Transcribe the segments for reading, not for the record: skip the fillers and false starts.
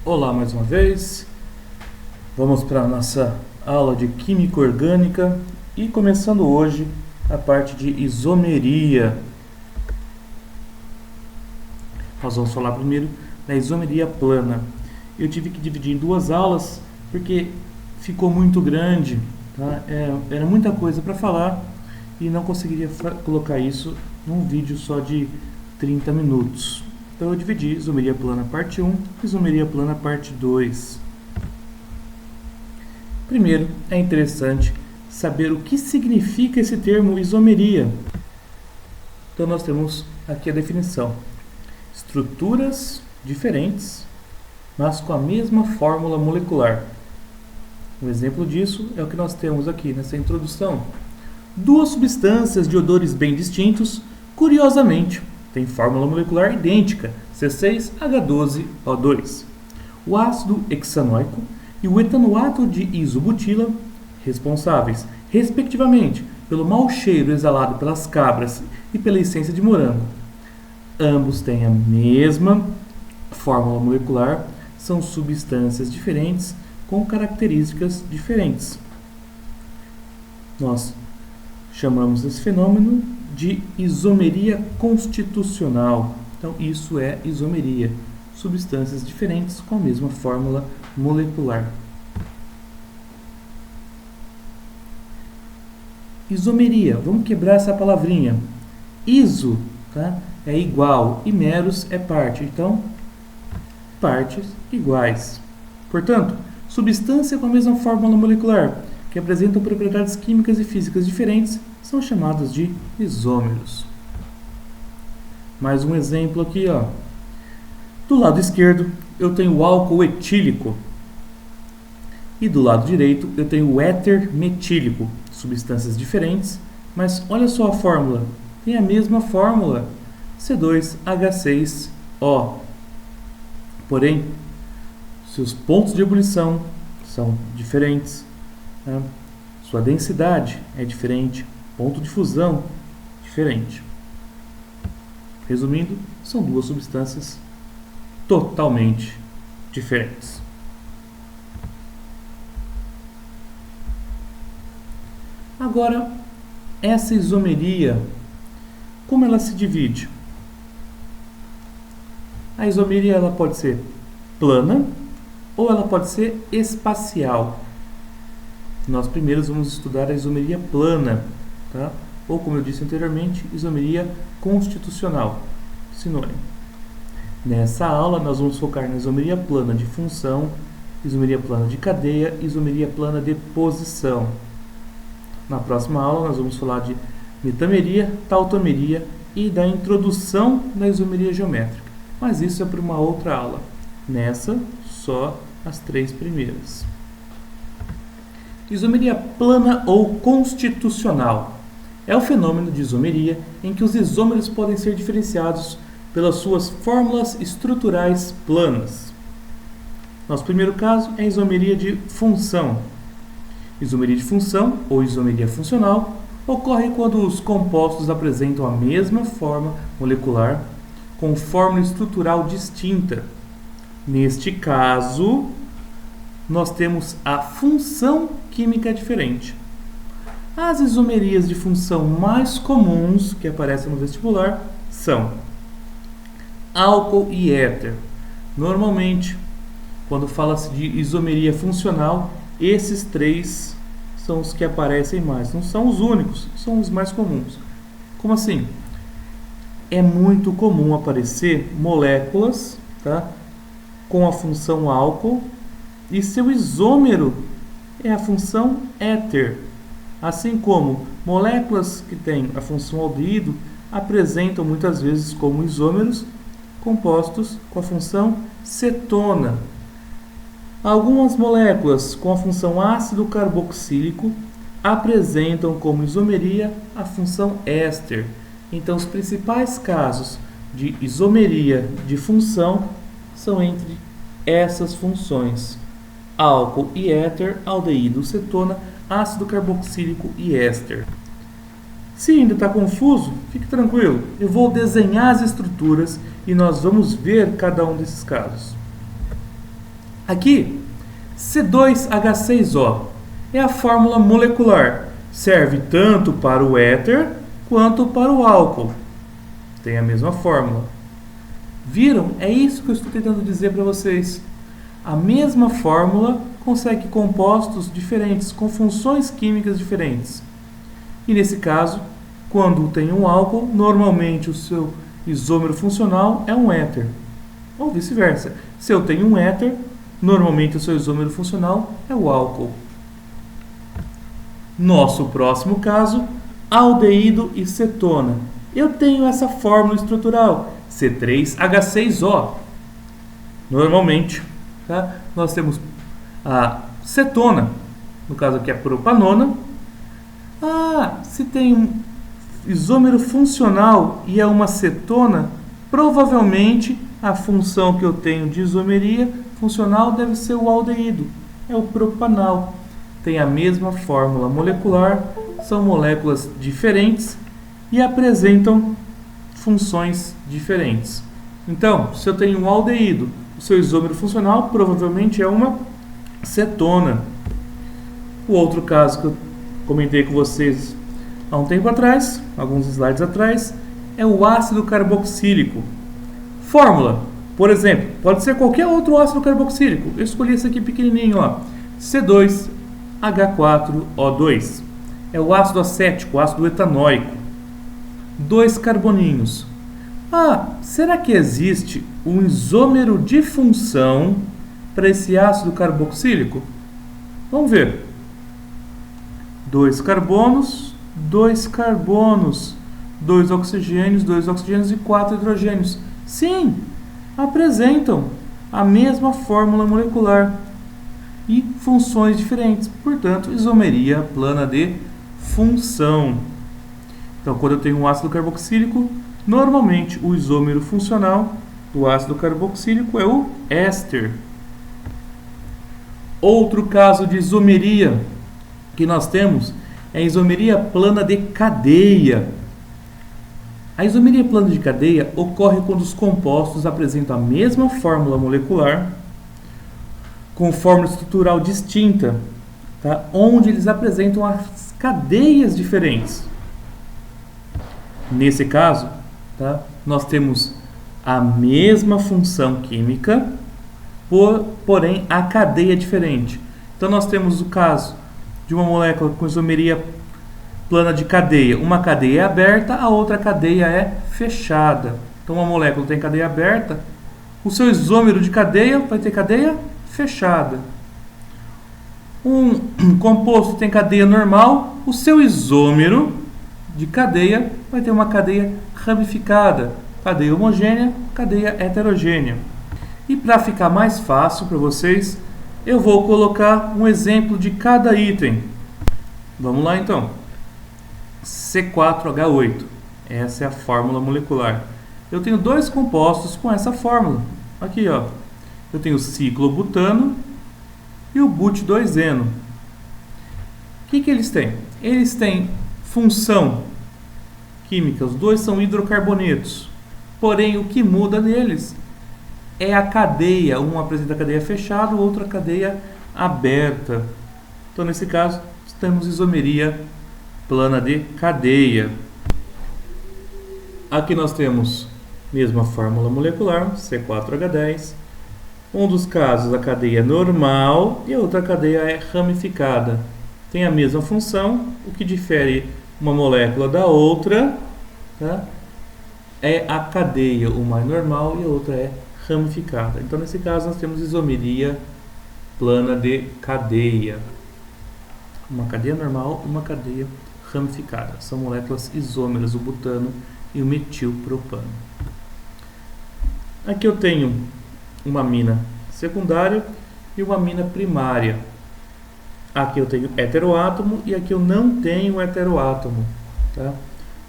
Olá mais uma vez, vamos para a nossa aula de Química Orgânica e começando hoje a parte de isomeria. Nós vamos falar primeiro da isomeria plana. Eu tive que dividir em duas aulas porque ficou muito grande, tá? Era muita coisa para falar e não conseguiria colocar isso num vídeo só de 30 minutos. Então eu dividi isomeria plana parte 1 e isomeria plana parte 2. Primeiro, é interessante saber o que significa esse termo isomeria. Então nós temos aqui a definição. Estruturas diferentes, mas com a mesma fórmula molecular. Um exemplo disso é o que nós temos aqui nessa introdução. Duas substâncias de odores bem distintos, curiosamente, têm fórmula molecular idêntica, C6H12O2. O ácido hexanoico e o etanoato de isobutila, responsáveis, respectivamente, pelo mau cheiro exalado pelas cabras e pela essência de morango. Ambos têm a mesma fórmula molecular, são substâncias diferentes com características diferentes. Nós chamamos esse fenômeno de isomeria constitucional. Então, isso é isomeria. Substâncias diferentes com a mesma fórmula molecular. Isomeria. Vamos quebrar essa palavrinha. Iso, tá? É igual e meros é parte. Então, partes iguais. Portanto, substância com a mesma fórmula molecular que apresentam propriedades químicas e físicas diferentes são chamados de isômeros. Mais um exemplo aqui, ó. Do lado esquerdo eu tenho o álcool etílico e do lado direito eu tenho o éter metílico, substâncias diferentes, mas olha só a fórmula, tem a mesma fórmula, C2H6O. Porém, seus pontos de ebulição são diferentes, né? Sua densidade é diferente, ponto de fusão diferente. Resumindo, são duas substâncias totalmente diferentes. Agora, essa isomeria, como ela se divide? A isomeria ela pode ser plana ou ela pode ser espacial. Nós primeiro vamos estudar a isomeria plana, tá? Ou, como eu disse anteriormente, isomeria constitucional, sinônimo. Nessa aula, nós vamos focar na isomeria plana de função, isomeria plana de cadeia e isomeria plana de posição. Na próxima aula, nós vamos falar de metameria, tautomeria e da introdução da isomeria geométrica. Mas isso é para uma outra aula. Nessa, só as 3 primeiras. Isomeria plana ou constitucional é o fenômeno de isomeria em que os isômeros podem ser diferenciados pelas suas fórmulas estruturais planas. Nosso primeiro caso é a isomeria de função. Isomeria de função, ou isomeria funcional, ocorre quando os compostos apresentam a mesma forma molecular com fórmula estrutural distinta. Neste caso, nós temos a função química diferente. As isomerias de função mais comuns que aparecem no vestibular são álcool e éter. Normalmente, quando fala-se de isomeria funcional, esses 3 são os que aparecem mais. Não são os únicos, são os mais comuns. Como assim? É muito comum aparecer moléculas, tá, com a função álcool e seu isômero é a função éter. Assim como moléculas que têm a função aldeído apresentam muitas vezes como isômeros compostos com a função cetona. Algumas moléculas com a função ácido carboxílico apresentam como isomeria a função éster. Então, os principais casos de isomeria de função são entre essas funções: álcool e éter, aldeído, cetona, ácido carboxílico e éster. Se ainda está confuso, fique tranquilo, eu vou desenhar as estruturas e nós vamos ver cada um desses casos. Aqui, C2H6O é a fórmula molecular. Serve tanto para o éter quanto para o álcool. Tem a mesma fórmula. Viram? É isso que eu estou tentando dizer para vocês. A mesma fórmula consegue compostos diferentes, com funções químicas diferentes. E nesse caso, quando tem um álcool, normalmente o seu isômero funcional é um éter. Ou vice-versa. Se eu tenho um éter, normalmente o seu isômero funcional é o álcool. Nosso próximo caso, aldeído e cetona. Eu tenho essa fórmula estrutural, C3H6O. Normalmente, tá? Nós temos a cetona, no caso aqui é propanona. Se tem um isômero funcional e é uma cetona, provavelmente a função que eu tenho de isomeria funcional deve ser o aldeído, é o propanal. Tem a mesma fórmula molecular, são moléculas diferentes e apresentam funções diferentes. Então, se eu tenho um aldeído, o seu isômero funcional provavelmente é uma cetona. O outro caso que eu comentei com vocês há um tempo atrás, alguns slides atrás, é o ácido carboxílico. Fórmula, por exemplo, pode ser qualquer outro ácido carboxílico. Eu escolhi esse aqui pequenininho, ó, C2H4O2. É o ácido acético, o ácido etanóico. 2 carboninhos. Será que existe um isômero de função para esse ácido carboxílico? Vamos ver. 2 carbonos, 2 carbonos, 2 oxigênios e 4 hidrogênios. Sim, apresentam a mesma fórmula molecular e funções diferentes. Portanto, isomeria plana de função. Então, quando eu tenho um ácido carboxílico, normalmente o isômero funcional do ácido carboxílico é o éster. Outro caso de isomeria que nós temos é a isomeria plana de cadeia. A isomeria plana de cadeia ocorre quando os compostos apresentam a mesma fórmula molecular com fórmula estrutural distinta, tá? Onde eles apresentam as cadeias diferentes. Nesse caso, tá? Nós temos a mesma função química, porém a cadeia é diferente. Então nós temos o caso de uma molécula com isomeria plana de cadeia. Uma cadeia é aberta, a outra cadeia é fechada. Então uma molécula tem cadeia aberta, o seu isômero de cadeia vai ter cadeia fechada. Um composto tem cadeia normal, o seu isômero de cadeia vai ter uma cadeia ramificada, cadeia homogênea, cadeia heterogênea. E para ficar mais fácil para vocês, eu vou colocar um exemplo de cada item. Vamos lá então. C4H8. Essa é a fórmula molecular. Eu tenho 2 compostos com essa fórmula. Aqui, ó. Eu tenho o ciclobutano e o but2-eno. O que eles têm? Eles têm função química. Os dois são hidrocarbonetos. Porém, o que muda neles é a cadeia. Um apresenta a cadeia fechada, o outro a cadeia aberta. Então, nesse caso, temos isomeria plana de cadeia. Aqui nós temos a mesma fórmula molecular, C4H10. Um dos casos a cadeia é normal e a outra cadeia é ramificada. Tem a mesma função, o que difere uma molécula da outra, tá? É a cadeia, uma é normal e a outra é ramificada. Então, nesse caso, nós temos isomeria plana de cadeia. Uma cadeia normal e uma cadeia ramificada. São moléculas isômeras, o butano e o metilpropano. Aqui eu tenho uma amina secundária e uma amina primária. Aqui eu tenho heteroátomo e aqui eu não tenho heteroátomo, tá?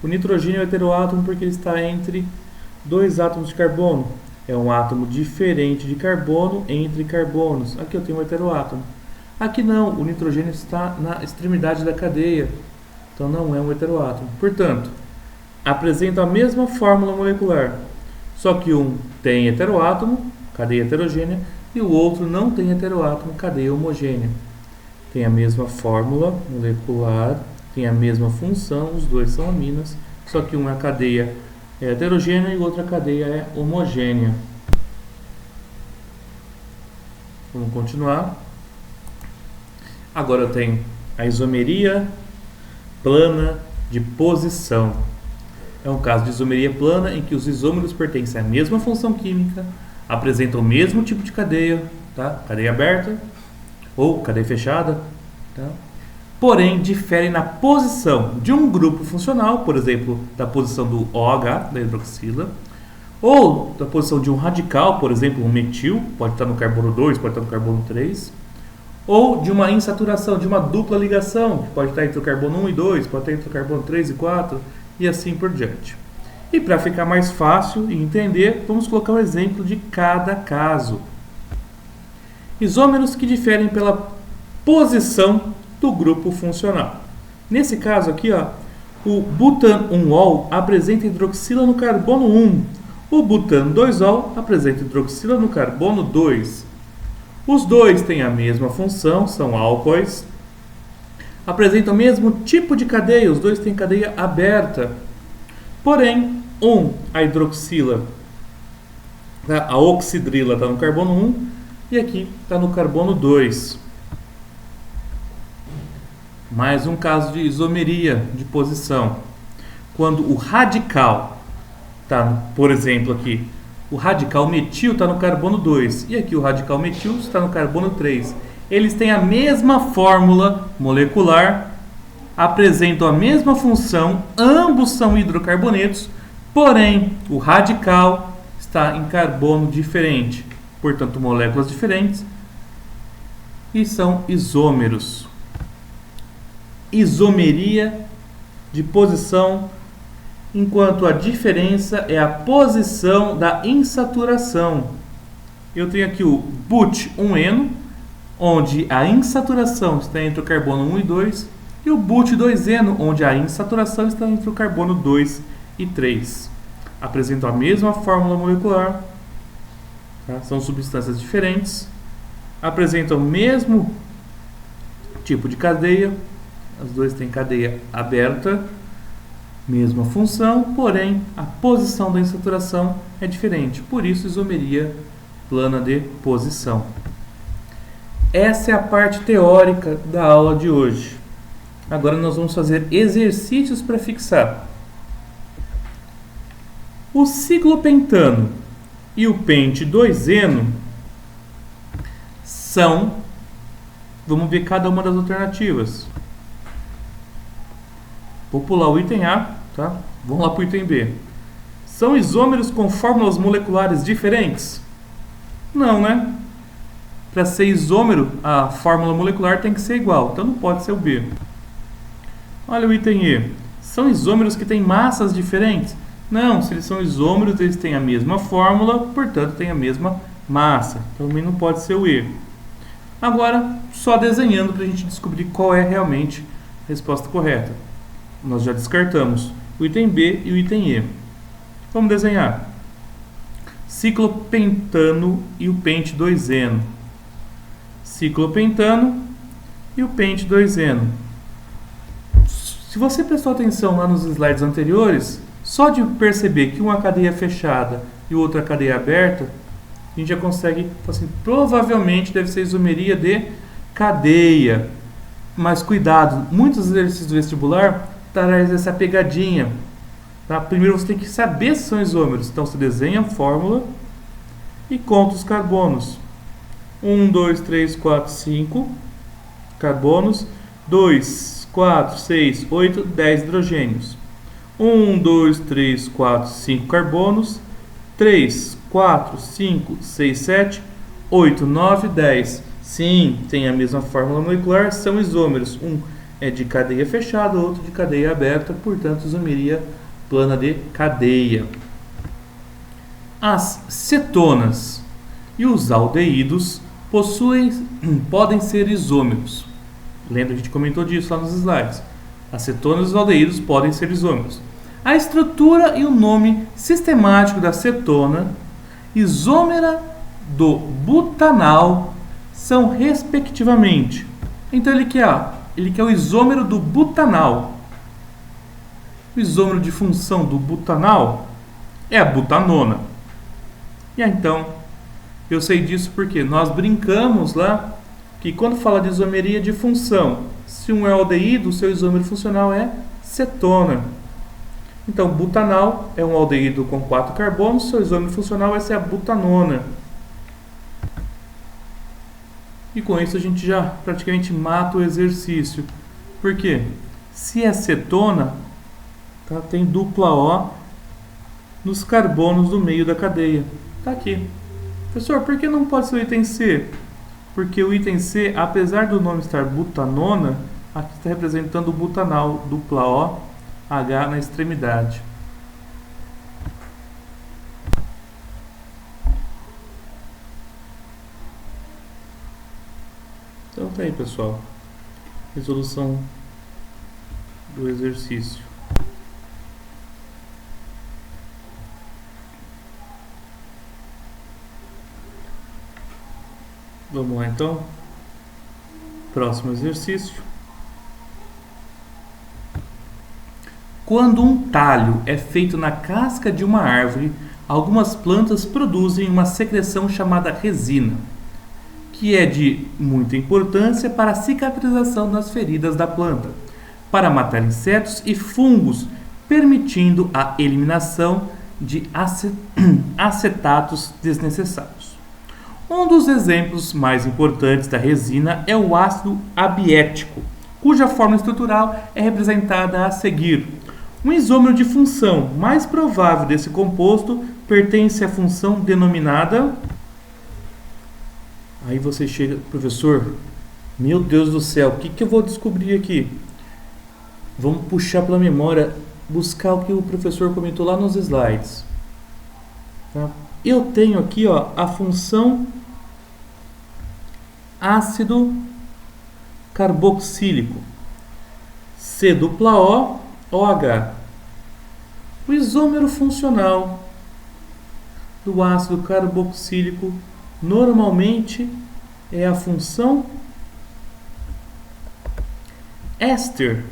O nitrogênio é heteroátomo porque ele está entre 2 átomos de carbono. É um átomo diferente de carbono entre carbonos. Aqui eu tenho um heteroátomo. Aqui não, o nitrogênio está na extremidade da cadeia, então não é um heteroátomo. Portanto, apresenta a mesma fórmula molecular, só que um tem heteroátomo, cadeia heterogênea, e o outro não tem heteroátomo, cadeia homogênea. Tem a mesma fórmula molecular, tem a mesma função, os dois são aminas, só que uma cadeia é heterogênea e outra cadeia é homogênea. Vamos continuar. Agora eu tenho a isomeria plana de posição. É um caso de isomeria plana em que os isômeros pertencem à mesma função química, apresentam o mesmo tipo de cadeia, tá? Cadeia aberta ou cadeia fechada, tá? Porém diferem na posição de um grupo funcional, por exemplo, da posição do OH, da hidroxila, ou da posição de um radical, por exemplo, um metil, pode estar no carbono 2, pode estar no carbono 3, ou de uma insaturação, de uma dupla ligação, que pode estar entre o carbono 1 e 2, pode estar entre o carbono 3 e 4, e assim por diante. E para ficar mais fácil de entender, vamos colocar um exemplo de cada caso. Isômeros que diferem pela posição do grupo funcional. Nesse caso aqui, ó, o butan-1-ol apresenta hidroxila no carbono 1. O butan-2-ol apresenta hidroxila no carbono 2. Os dois têm a mesma função, são álcoois. Apresentam o mesmo tipo de cadeia, os dois têm cadeia aberta. Porém, a hidroxila, a oxidrila está no carbono 1 e aqui está no carbono 2. Mais um caso de isomeria de posição. Quando o radical está, por exemplo, aqui, o radical metil está no carbono 2 e aqui o radical metil está no carbono 3. Eles têm a mesma fórmula molecular, apresentam a mesma função, ambos são hidrocarbonetos, porém o radical está em carbono diferente, portanto moléculas diferentes, e são isômeros. Isomeria de posição, enquanto a diferença é a posição da insaturação. Eu tenho aqui o but-1-eno, onde a insaturação está entre o carbono 1 e 2, e o but-2-eno, onde a insaturação está entre o carbono 2 e 3. Apresentam a mesma fórmula molecular, tá? São substâncias diferentes, apresentam o mesmo tipo de cadeia, os dois têm cadeia aberta, mesma função, porém a posição da insaturação é diferente, por isso isomeria plana de posição. Essa é a parte teórica da aula de hoje. Agora nós vamos fazer exercícios para fixar. O ciclopentano e o pente-2-eno são, vamos ver cada uma das alternativas. Vou pular o item A, tá? Vamos lá para o item B. São isômeros com fórmulas moleculares diferentes? Não, né? Para ser isômero, a fórmula molecular tem que ser igual, então não pode ser o B. Olha o item E. São isômeros que têm massas diferentes? Não, se eles são isômeros, eles têm a mesma fórmula, portanto têm a mesma massa. Também não pode ser o E. Agora, só desenhando para a gente descobrir qual é realmente a resposta correta. Nós já descartamos o item B e o item E. Vamos desenhar. Ciclopentano e o pente-2-eno. Ciclopentano e o pente-2-eno. Se você prestou atenção lá nos slides anteriores, só de perceber que uma cadeia é fechada e outra cadeia é aberta, a gente já consegue, assim, provavelmente deve ser isomeria de cadeia. Mas cuidado, muitos exercícios do vestibular traz essa pegadinha. Tá? Primeiro você tem que saber se são isômeros. Então você desenha a fórmula e conta os carbonos. 1, 2, 3, 4, 5 carbonos. 2, 4, 6, 8, 10 hidrogênios. 1, 2, 3, 4, 5 carbonos. 3, 4, 5, 6, 7, 8, 9, 10. Sim, tem a mesma fórmula molecular, são isômeros. Um é de cadeia fechada, outro de cadeia aberta, portanto, isomeria plana de cadeia. As cetonas e os aldeídos podem ser isômeros. Lembra que a gente comentou disso lá nos slides. As cetonas e os aldeídos podem ser isômeros. A estrutura e o nome sistemático da cetona isômera do butanal são respectivamente. Então ele quer o isômero do butanal. O isômero de função do butanal é a butanona. E então, eu sei disso porque nós brincamos lá que quando fala de isomeria de função, se um é aldeído, o seu isômero funcional é cetona. Então, butanal é um aldeído com 4 carbonos, seu isômero funcional vai ser a butanona. E com isso a gente já praticamente mata o exercício. Por quê? Se é cetona, tá, tem dupla O nos carbonos do meio da cadeia. Está aqui. Professor, por que não pode ser o item C? Porque o item C, apesar do nome estar butanona, aqui está representando o butanal, dupla O, H na extremidade. Então tá aí, pessoal. Resolução do exercício. Vamos lá então. Próximo exercício. Quando um talho é feito na casca de uma árvore, algumas plantas produzem uma secreção chamada resina, que é de muita importância para a cicatrização das feridas da planta, para matar insetos e fungos, permitindo a eliminação de acetatos desnecessários. Um dos exemplos mais importantes da resina é o ácido abiético, cuja forma estrutural é representada a seguir. Um isômero de função mais provável desse composto pertence à função denominada... Aí você chega, professor, meu Deus do céu, o que eu vou descobrir aqui? Vamos puxar pela memória, buscar o que o professor comentou lá nos slides. Tá? Eu tenho aqui a função ácido carboxílico, C-O-OH. O isômero funcional do ácido carboxílico normalmente é a função éster.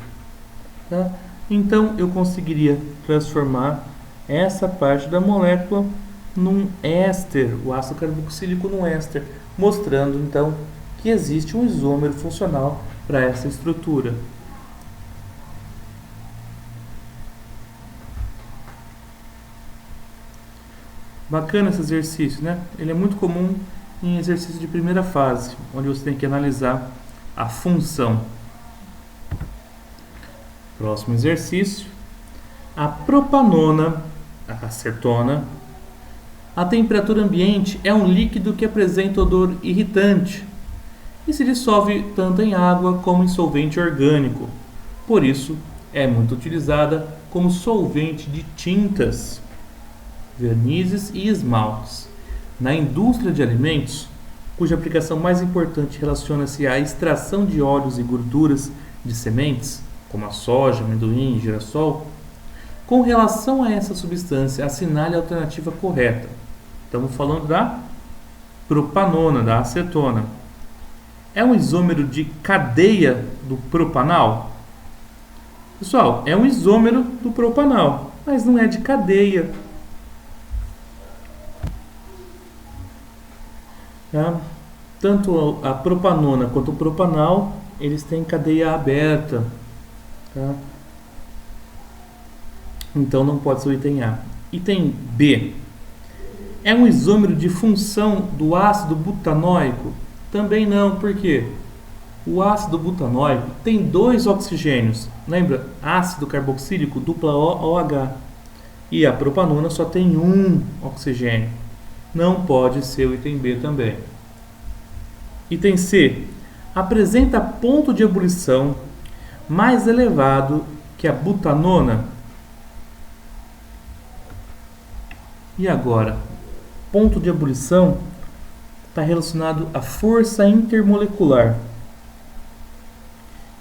Tá? Então eu conseguiria transformar essa parte da molécula num éster, o ácido carboxílico num éster, mostrando então que existe um isômero funcional para essa estrutura. Bacana esse exercício, né? Ele é muito comum em exercício de primeira fase, onde você tem que analisar a função. Próximo exercício. A propanona, a acetona, a temperatura ambiente é um líquido que apresenta odor irritante e se dissolve tanto em água como em solvente orgânico. Por isso, é muito utilizada como solvente de tintas, vernizes e esmaltes. Na indústria de alimentos, cuja aplicação mais importante relaciona-se à extração de óleos e gorduras de sementes, como a soja, amendoim e girassol, com relação a essa substância, assinale a alternativa correta. Estamos falando da propanona, da acetona. É um isômero de cadeia do propanal? Pessoal, é um isômero do propanal, mas não é de cadeia. Tá? Tanto a propanona quanto o propanal, eles têm cadeia aberta. Tá? Então não pode ser o item A. Item B. É um isômero de função do ácido butanóico? Também não, por quê? O ácido butanóico tem 2 oxigênios. Lembra? Ácido carboxílico, dupla OH. E a propanona só tem 1 oxigênio. Não pode ser o item B também. Item C. Apresenta ponto de ebulição mais elevado que a butanona. E agora? Ponto de ebulição está relacionado à força intermolecular.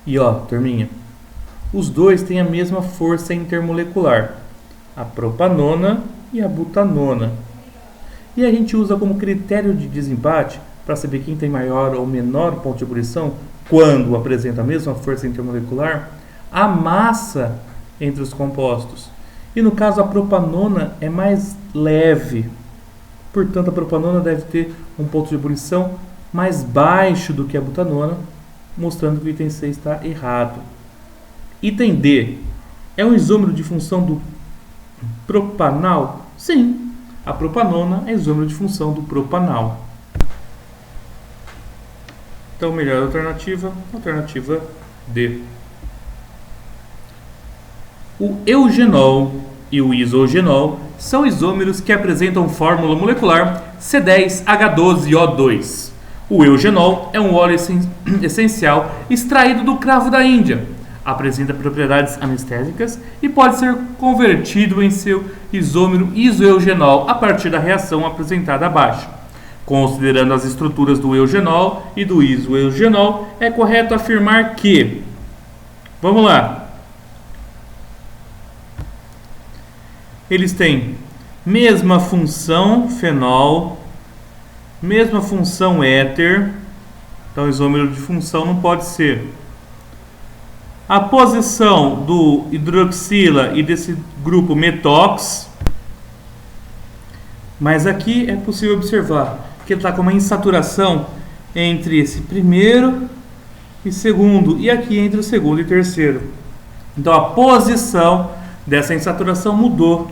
E turminha, os dois têm a mesma força intermolecular, a propanona e a butanona. e a gente usa como critério de desempate para saber quem tem maior ou menor ponto de ebulição quando apresenta a mesma força intermolecular, a massa entre os compostos. E no caso a propanona é mais leve, portanto a propanona deve ter um ponto de ebulição mais baixo do que a butanona, mostrando que o item C está errado. Item D é um isômero de função do propanal? Sim, a propanona é isômero de função do propanal. Então, melhor alternativa D. O eugenol e o isogenol são isômeros que apresentam fórmula molecular C10H12O2. O eugenol é um óleo essencial extraído do cravo da Índia. Apresenta propriedades anestésicas e pode ser convertido em seu isômero isoeugenol a partir da reação apresentada abaixo. Considerando as estruturas do eugenol e do isoeugenol, é correto afirmar que... Vamos lá. Eles têm mesma função fenol, mesma função éter. Então, o isômero de função não pode ser. A posição do hidroxila e desse grupo metox. Mas aqui é possível observar que ele está com uma insaturação entre esse primeiro e segundo, e aqui entre o segundo e terceiro. Então a posição dessa insaturação mudou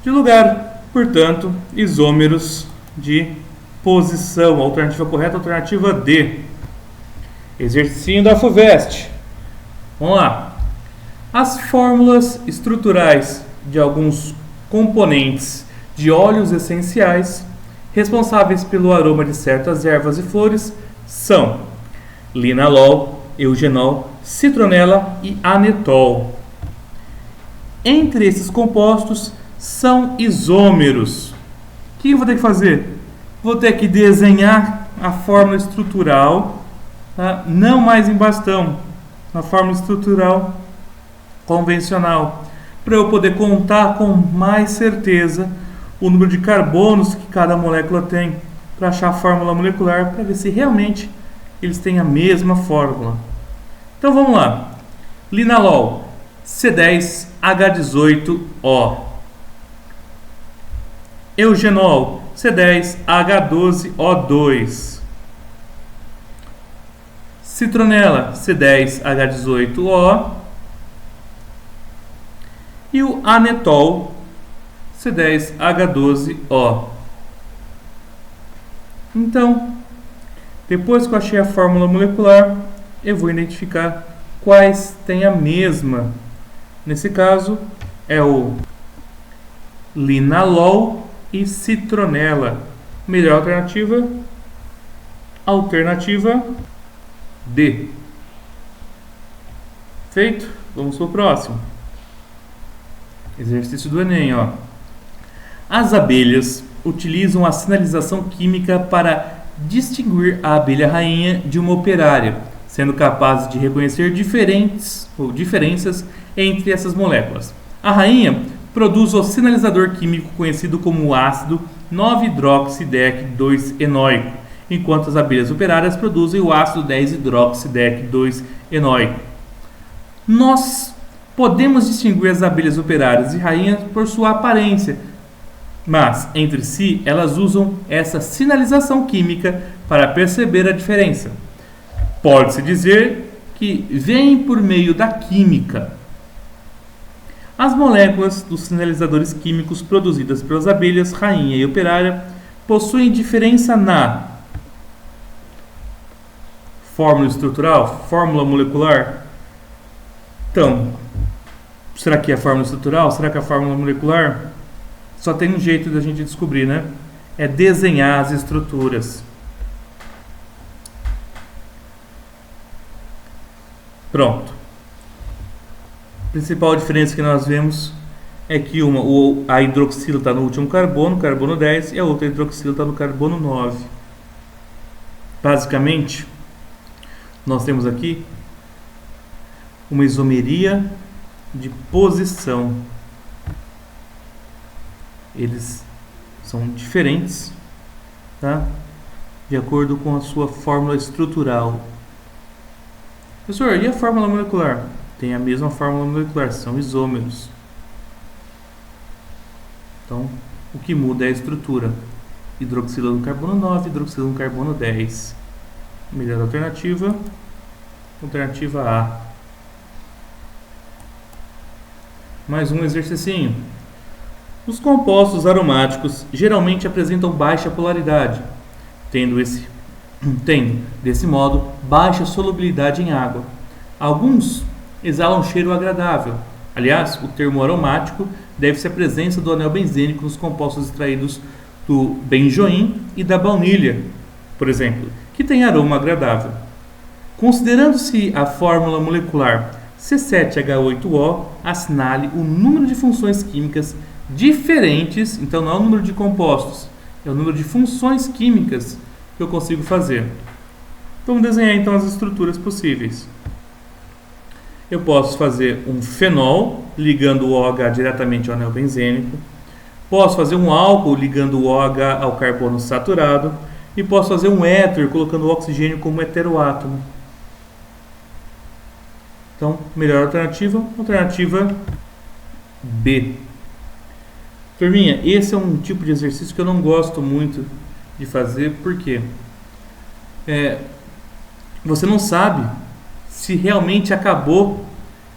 de lugar, portanto, isômeros de posição. Alternativa correta, alternativa D. Exercício da FUVEST. Vamos lá. As fórmulas estruturais de alguns componentes de óleos essenciais responsáveis pelo aroma de certas ervas e flores são linalol, eugenol, citronela e anetol. Entre esses compostos são isômeros. O que eu vou ter que fazer? Vou ter que desenhar a fórmula estrutural, tá? Não mais em bastão, na fórmula estrutural convencional, para eu poder contar com mais certeza o número de carbonos que cada molécula tem, para achar a fórmula molecular, para ver se realmente eles têm a mesma fórmula. Então vamos lá. Linalol, C10H18O. Eugenol, C10H12O2. Citronela, C10H18O. E o anetol, C10H12O. Então, depois que eu achei a fórmula molecular, eu vou identificar quais têm a mesma. Nesse caso, é o linalol e citronela. Melhor alternativa, alternativa D. Feito? Vamos para o próximo. Exercício do Enem, ó. As abelhas utilizam a sinalização química para distinguir a abelha rainha de uma operária, sendo capazes de reconhecer diferenças entre essas moléculas. A rainha produz o sinalizador químico conhecido como o ácido 9-hidroxidec-2-enoico, enquanto as abelhas operárias produzem o ácido 10-hidroxidec-2-enoico. Nós podemos distinguir as abelhas operárias e rainhas por sua aparência, mas entre si elas usam essa sinalização química para perceber a diferença. Pode-se dizer que vem por meio da química. As moléculas dos sinalizadores químicos produzidas pelas abelhas rainha e operária possuem diferença na fórmula estrutural, fórmula molecular. Então, será que é a fórmula estrutural? Será que é a fórmula molecular? Só tem um jeito da gente descobrir, né? É desenhar as estruturas. Pronto. A principal diferença que nós vemos é que a hidroxila está no último carbono, carbono 10, e a outra hidroxila está no carbono 9. Basicamente, nós temos aqui uma isomeria de posição. Eles são diferentes, tá? De acordo com a sua fórmula estrutural. Professor, e a fórmula molecular? Tem a mesma fórmula molecular, são isômeros. Então, o que muda é a estrutura. Hidroxila do carbono 9, hidroxila do carbono 10. Melhor alternativa, alternativa A. Mais um exercicinho. Os compostos aromáticos geralmente apresentam baixa polaridade, tendo, desse modo, baixa solubilidade em água. Alguns exalam um cheiro agradável. Aliás, o termo aromático deve-se à presença do anel benzênico nos compostos extraídos do benjoim e da baunilha, por exemplo, que tem aroma agradável. Considerando-se a fórmula molecular C7H8O, assinale o número de funções químicas diferentes, então não é o número de compostos, é o número de funções químicas que eu consigo fazer. Vamos desenhar então as estruturas possíveis. Eu posso fazer um fenol ligando o OH diretamente ao anel benzênico. Posso fazer um álcool ligando o OH ao carbono saturado. E posso fazer um éter colocando o oxigênio como heteroátomo. Então, melhor alternativa, alternativa B. Turminha, esse é um tipo de exercício que eu não gosto muito de fazer, porque você não sabe se realmente acabou.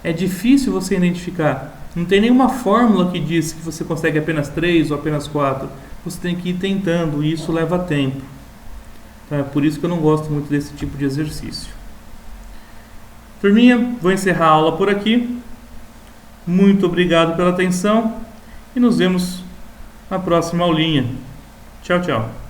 É difícil você identificar. Não tem nenhuma fórmula que diz que você consegue apenas 3 ou apenas 4. Você tem que ir tentando e isso leva tempo. Então, é por isso que eu não gosto muito desse tipo de exercício. Turminha, vou encerrar a aula por aqui. Muito obrigado pela atenção e nos vemos na próxima aulinha. Tchau, tchau.